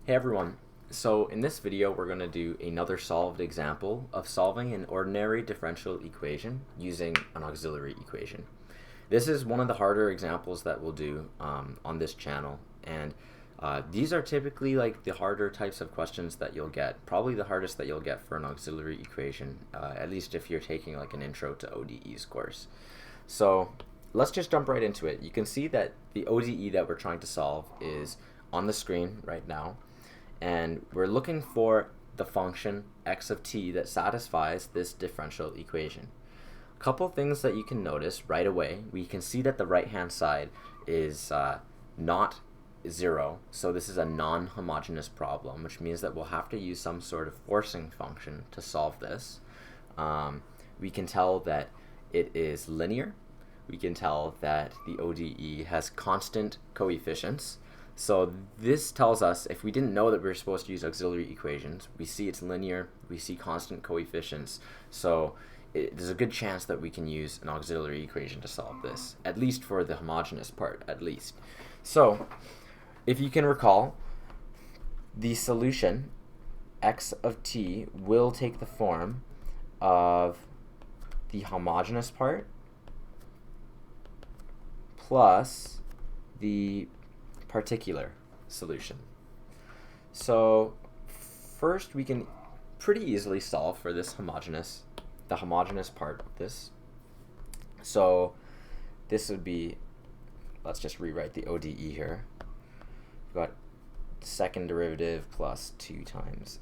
Hey everyone, so in this video we're going to do another solved example of solving an ordinary differential equation using an auxiliary equation. This is one of the harder examples that we'll do on this channel, and these are typically like the harder types of questions that you'll get, probably the hardest that you'll get for an auxiliary equation, at least if you're taking like an intro to ODEs course. So let's just jump right into it. You can see that the ODE that we're trying to solve is on the screen right now. And we're looking for the function x of t that satisfies this differential equation. A couple things that you can notice right away. We can see that the right hand side is not 0, so this is a non-homogeneous problem, which means that we'll have to use some sort of forcing function to solve this. We can tell that it is linear. We can tell that the ODE has constant coefficients. So this tells us, if we didn't know that we were supposed to use auxiliary equations, we see it's linear, we see constant coefficients, so there's a good chance that we can use an auxiliary equation to solve this, at least for the homogeneous part, at least. So if you can recall, the solution, x of t, will take the form of the homogeneous part plus the particular solution. So first we can pretty easily solve for this the homogeneous part of this. So this would be, let's just rewrite the ODE here. We've got second derivative plus 2 times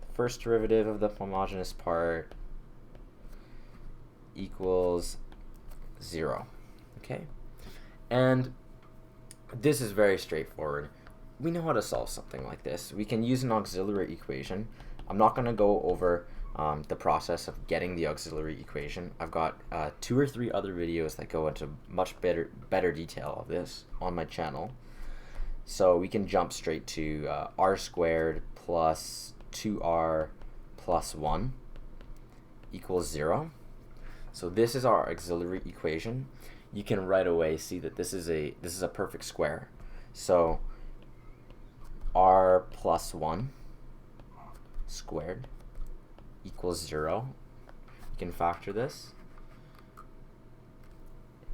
the first derivative of the homogeneous part equals 0. Okay, and this is very straightforward. We know how to solve something like this. We can use an auxiliary equation. I'm not going to go over the process of getting the auxiliary equation. I've got 2 or 3 other videos that go into much better detail of this on my channel. So we can jump straight to r squared plus 2r plus 1 equals 0. So this is our auxiliary equation. You can right away see that this is a perfect square. So r plus 1 squared equals 0. You can factor this,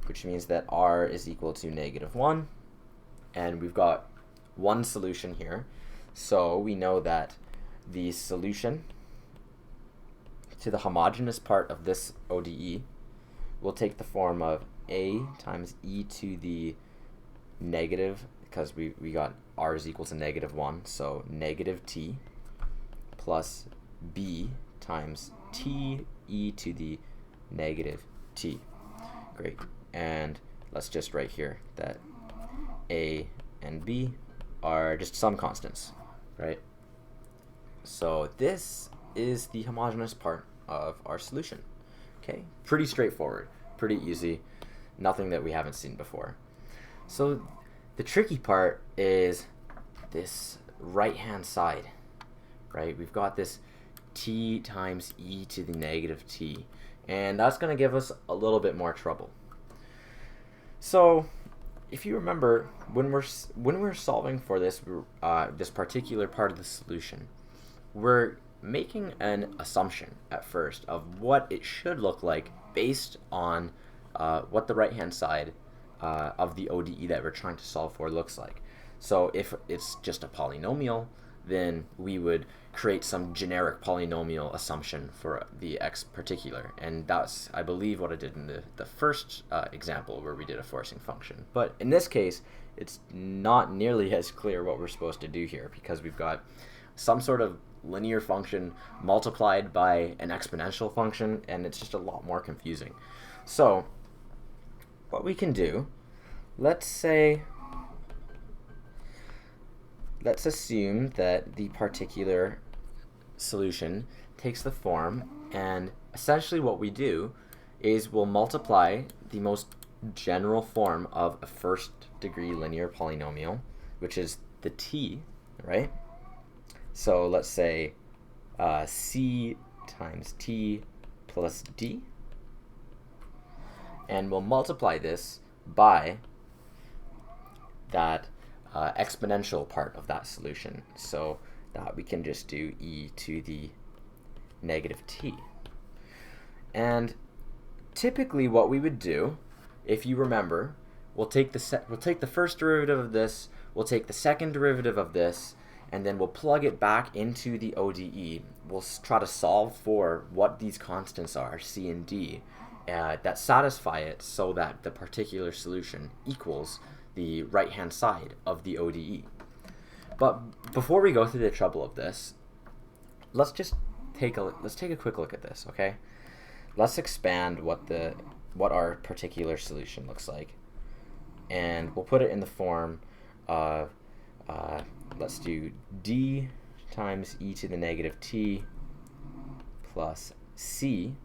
which means that r is equal to -1, and we've got one solution here. So we know that the solution to the homogeneous part of this ODE will take the form of a times e to the negative, because we got r is equal to -1, so negative t, plus b times t e to the negative t. Great. And let's just write here that a and b are just some constants, right? So this is the homogeneous part of our solution. Okay, pretty straightforward, pretty easy, nothing that we haven't seen before. So the tricky part is this right-hand side, right? We've got this t times e to the negative t, and that's going to give us a little bit more trouble. So if you remember, when we're solving for this this particular part of the solution, we're making an assumption at first of what it should look like based on what the right-hand side of the ODE that we're trying to solve for looks like. So if it's just a polynomial, then we would create some generic polynomial assumption for the x particular, and that's, I believe, what I did in the first example where we did a forcing function. But in this case, it's not nearly as clear what we're supposed to do here, because we've got some sort of linear function multiplied by an exponential function, and it's just a lot more confusing. So what we can do, let's assume that the particular solution takes the form, and essentially what we do is we'll multiply the most general form of a first degree linear polynomial, which is the t, right? So let's say c times t plus d, and we'll multiply this by that exponential part of that solution. So that we can just do e to the negative t. And typically what we would do, if you remember, we'll take the first derivative of this, we'll take the second derivative of this, and then we'll plug it back into the ODE. We'll try to solve for what these constants are, c and d, that satisfy it so that the particular solution equals the right-hand side of the ODE. But before we go through the trouble of this, let's take a quick look at this, okay? Let's expand what our particular solution looks like, and we'll put it in the form of let's do d times e to the negative t plus c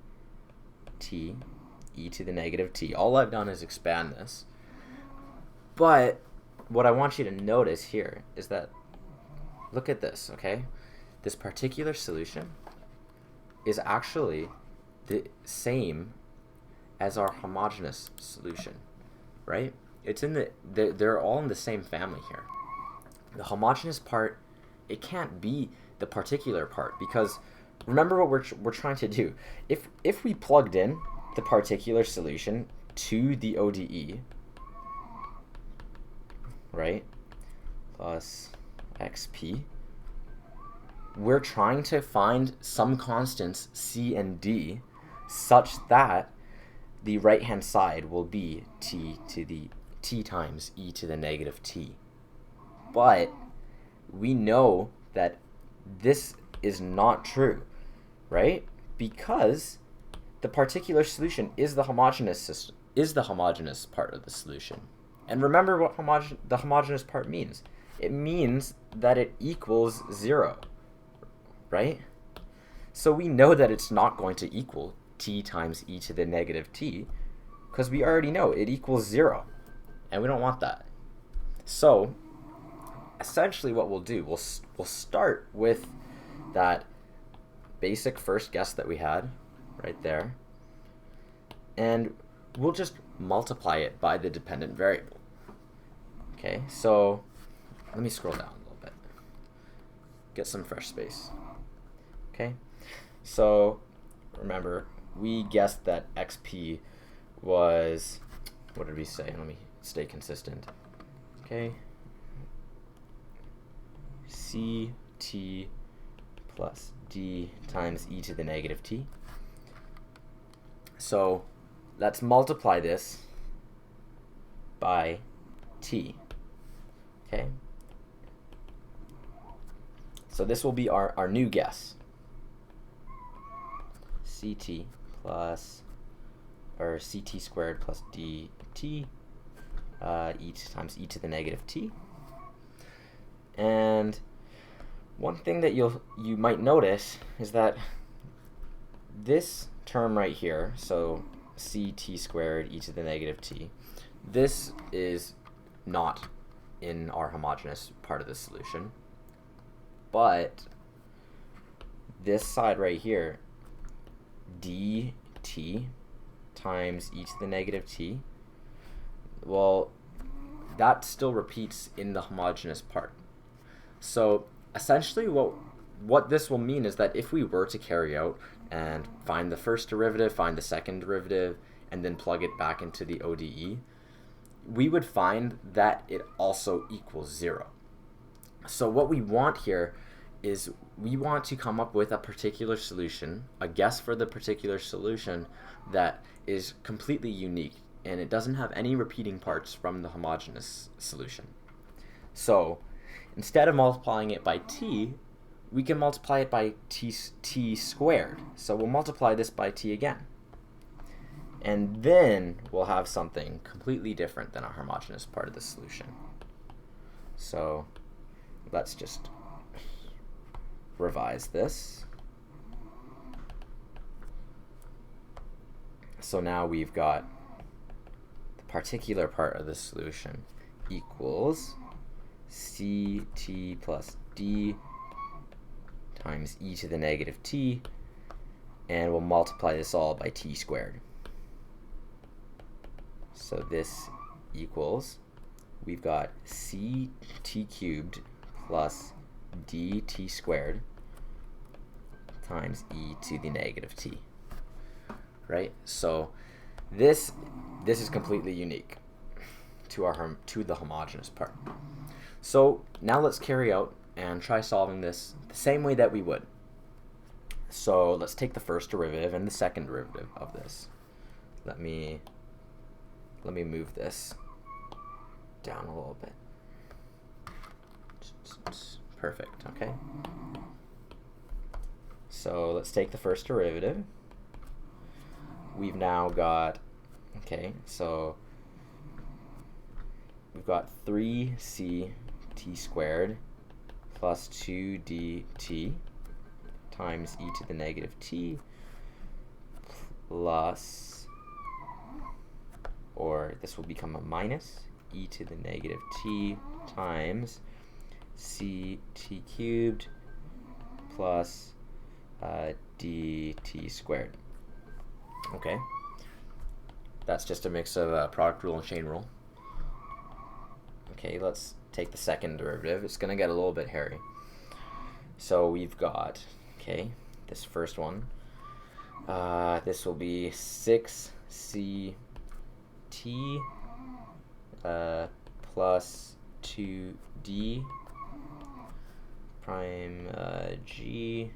t e to the negative t. All I've done is expand this. But what I want you to notice here is that, look at this, okay? This particular solution is actually the same as our homogeneous solution, right? It's in they're all in the same family here. The homogeneous part, it can't be the particular part, because remember what we're trying to do. If we plugged in the particular solution to the ODE, right, plus xp, we're trying to find some constants c and d such that the right hand side will be t to the t times e to the negative t. But we know that this is not true, right? Because the particular solution is the homogeneous system, is the homogeneous part of the solution. And remember what the homogeneous part means. It means that it equals 0, right? So we know that it's not going to equal t times e to the negative t, because we already know it equals 0, and we don't want that. So essentially what we'll do, we'll start with that basic first guess that we had right there, and we'll just multiply it by the dependent variable. Okay, so let me scroll down a little bit, get some fresh space. Okay, so remember, we guessed that xp was, what did we say? Let me stay consistent. Okay, ct plus d times e to the negative t. So let's multiply this by t. Okay, so this will be our new guess. Ct plus, or ct squared plus dt e times e to the negative t. And one thing that you might notice is that this term right here, so ct squared e to the negative t, this is not in our homogeneous part of the solution, but this side right here, dt times e to the negative t, well, that still repeats in the homogeneous part. So essentially what this will mean is that if we were to carry out and find the first derivative, find the second derivative, and then plug it back into the ODE, we would find that it also equals 0. So what we want here is we want to come up with a particular solution, a guess for the particular solution that is completely unique, and it doesn't have any repeating parts from the homogeneous solution. So instead of multiplying it by t, we can multiply it by t squared. So we'll multiply this by t again. And then we'll have something completely different than our homogeneous part of the solution. So let's just revise this. So now we've got the particular part of the solution equals ct plus d times e to the negative t, and we'll multiply this all by t squared. So this equals we've got ct cubed plus dt squared times e to the negative t, right? So this is completely unique to the homogeneous part. So now let's carry out and try solving this the same way that we would. So let's take the first derivative and the second derivative of this. Let me move this down a little bit. Perfect, okay. So let's take the first derivative. We've now got, okay, so we've got 3ct squared plus 2dt times e to the negative t plus, or this will become a minus, e to the negative t times ct cubed plus dt squared. Okay, that's just a mix of product rule and chain rule. Okay, let's take the second derivative. It's going to get a little bit hairy. So we've got, okay, this first one. This will be 6ct plus 2d prime g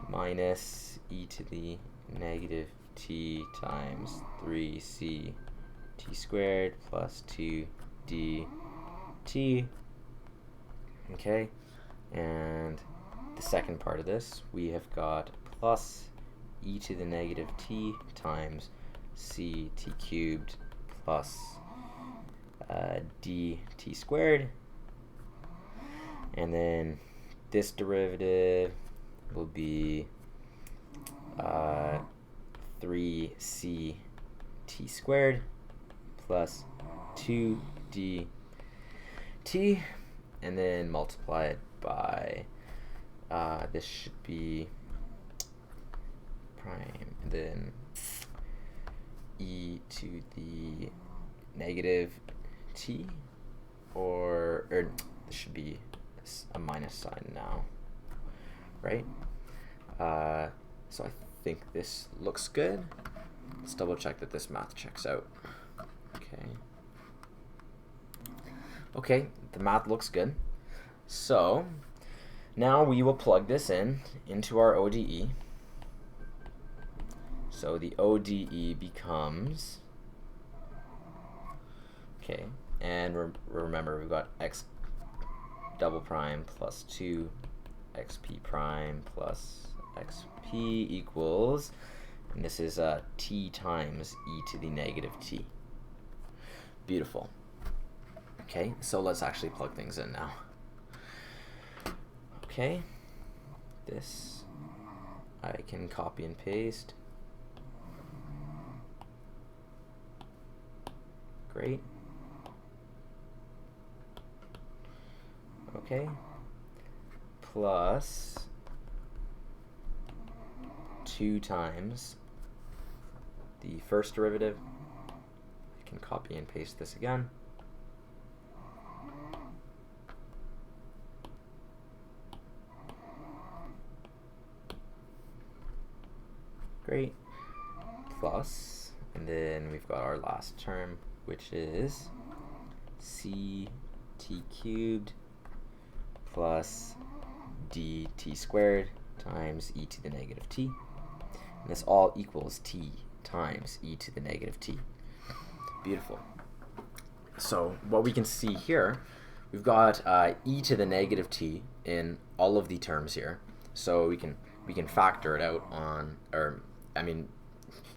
minus e to the negative t times 3ct squared plus 2dt. Okay, and the second part of this, we have got plus e to the negative t times ct cubed plus dt squared. And then this derivative will be 3ct squared plus 2dt, and then multiply it by, this should be prime, and then e to the negative t, or this should be a minus sign now, right? So I think this looks good. Let's double check that this math checks out. Okay, the math looks good. So now we will plug this into our ODE. So the ODE becomes, okay, and remember we've got x double prime plus 2 xp prime plus xp equals, and this is t times e to the negative t. Beautiful. Okay, so let's actually plug things in now. Okay, this I can copy and paste. Great. Okay, plus 2 times the first derivative. I can copy and paste this again. Great. Plus, and then we've got our last term, which is ct cubed plus dt squared times e to the negative t. And this all equals t times e to the negative t. Beautiful. So what we can see here, we've got e to the negative t in all of the terms here. So we can factor it out on, or I mean,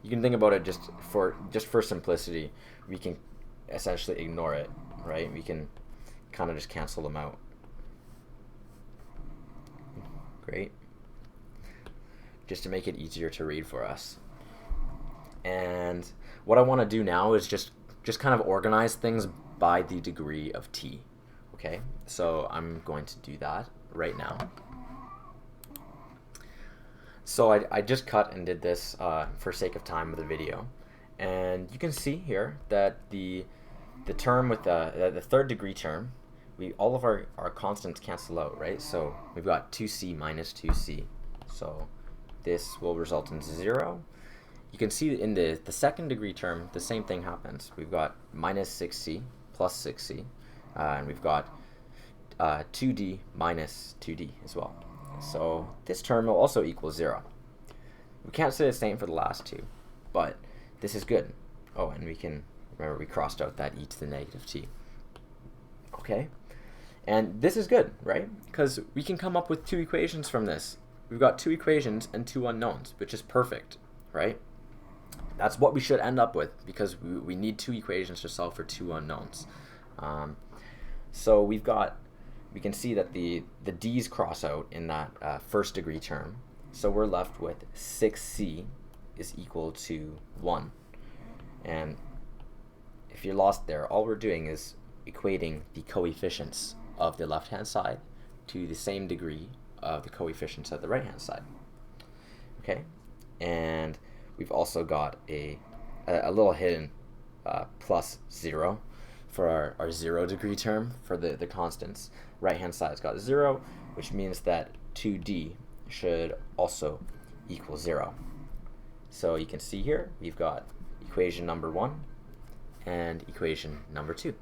you can think about it just for simplicity. We can essentially ignore it, right? We can kind of just cancel them out. Great. Just to make it easier to read for us. And what I want to do now is just kind of organize things by the degree of t. Okay, so I'm going to do that right now. So I just cut and did this for sake of time of the video, and you can see here that the the term with the third degree term, all of our constants cancel out, right? So we've got 2c minus 2c. So this will result in 0. You can see in the second degree term, the same thing happens. We've got minus 6c plus 6c, and we've got 2d minus 2d as well. So this term will also equal 0. We can't say the same for the last two, but this is good. Oh, and we can, remember we crossed out that e to the negative t. Okay, and this is good, right? Because we can come up with two equations from this. We've got two equations and two unknowns, which is perfect, right? That's what we should end up with, because we need two equations to solve for two unknowns. So we can see that the d's cross out in that first degree term. So we're left with 6c is equal to 1. And if you're lost there, all we're doing is equating the coefficients of the left-hand side to the same degree of the coefficients of the right-hand side. Okay, and we've also got a little hidden plus 0 for our 0 degree term for the constants. Right-hand side's got 0, which means that 2d should also equal 0. So you can see here we've got equation number 1 and equation number 2.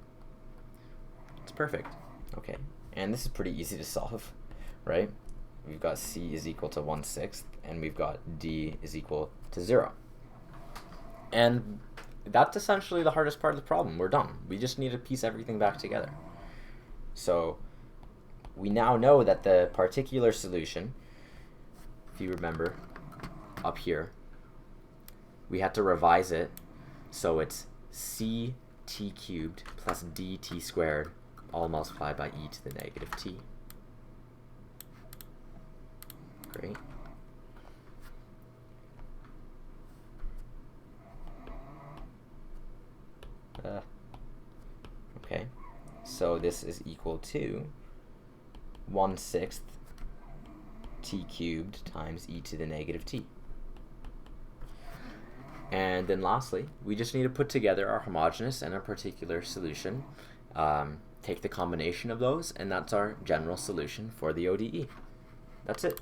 It's perfect. Okay, and this is pretty easy to solve, right? We've got c is equal to 1/6, and we've got d is equal to 0. And that's essentially the hardest part of the problem. We're done. We just need to piece everything back together. So we now know that the particular solution, if you remember up here, we had to revise it so it's ct cubed plus dt squared all multiplied by e to the negative t. Great. Okay, so this is equal to 1/6 t cubed times e to the negative t. And then lastly, we just need to put together our homogeneous and our particular solution, take the combination of those, and that's our general solution for the ODE. That's it.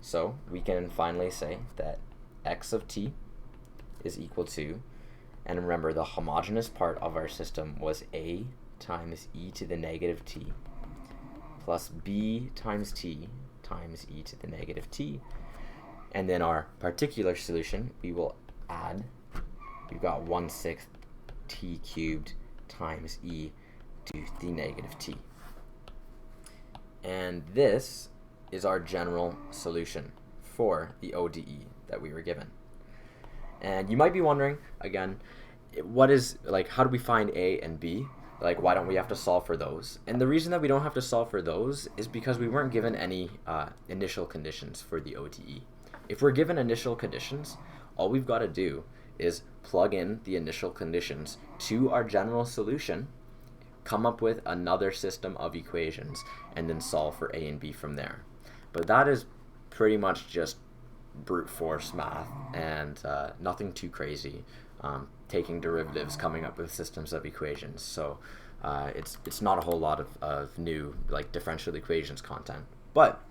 So we can finally say that x of t is equal to, and remember the homogeneous part of our system was a times e to the negative t plus b times t times e to the negative t. And then our particular solution, we will add, we've got 1/6 t cubed times e to the negative t. And this is our general solution for the ODE that we were given. And you might be wondering, again, what is, like, how do we find A and B? Like, why don't we have to solve for those? And the reason that we don't have to solve for those is because we weren't given any initial conditions for the ODE. If we're given initial conditions, all we've got to do is plug in the initial conditions to our general solution, come up with another system of equations, and then solve for A and B from there. But that is pretty much just brute force math and nothing too crazy. Taking derivatives, coming up with systems of equations. So it's not a whole lot of new, like, differential equations content. But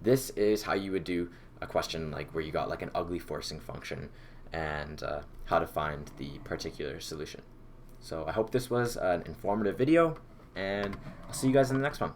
this is how you would do a question like where you got like an ugly forcing function and how to find the particular solution. So I hope this was an informative video, and I'll see you guys in the next one.